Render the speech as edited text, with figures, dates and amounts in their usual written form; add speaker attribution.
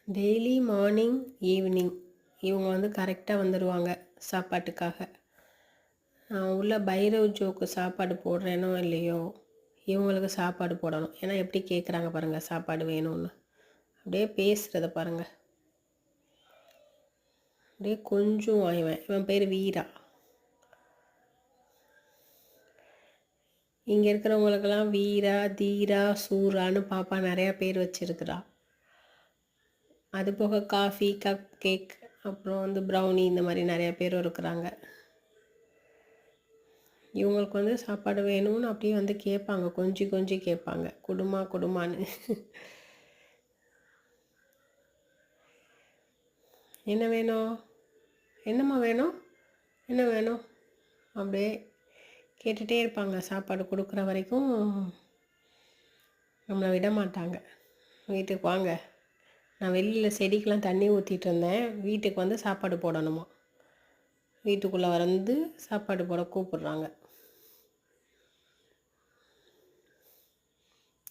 Speaker 1: Daily morning, evening இவங்க வந்து கரெக்டாக வந்துடுவாங்க சாப்பாட்டுக்காக. நான் உள்ள பைரவ் ஜோக்கு சாப்பாடு போடுறேனோ இல்லையோ, இவங்களுக்கு சாப்பாடு போடணும். ஏன்னா எப்படி கேட்குறாங்க பாருங்கள் சாப்பாடு வேணும்னு. அப்படியே பேசுகிறத பாருங்கள். அப்படியே கொஞ்சம் இவன் பேர் வீரா. இங்கே இருக்கிறவங்களுக்கெல்லாம் வீரா, தீரா, சூரான்னு பாப்பா நிறையா பேர் வச்சுருக்குறா. அது போக காஃபி, கப் கேக், அப்புறம் வந்து ப்ரௌனி, இந்த மாதிரி நிறையா பேரும் இருக்கிறாங்க. இவங்களுக்கு வந்து சாப்பாடு வேணும்னு அப்படியே வந்து கேட்பாங்க, கொஞ்சி கொஞ்சி கேட்பாங்க, குடுமான்னு. என்ன வேணும், என்னம்மா வேணும், என்ன வேணும், அப்படியே கேட்டுகிட்டே இருப்பாங்க. சாப்பாடு கொடுக்குற வரைக்கும் நம்மளை விட மாட்டாங்க. வீட்டுக்கு வாங்க, நான் வெளியில் செடிக்கெலாம் தண்ணி ஊற்றிட்டு இருந்தேன், வீட்டுக்கு வந்து சாப்பாடு போடணுமா, வீட்டுக்குள்ளே வந்து சாப்பாடு போட கூப்பிட்றாங்க.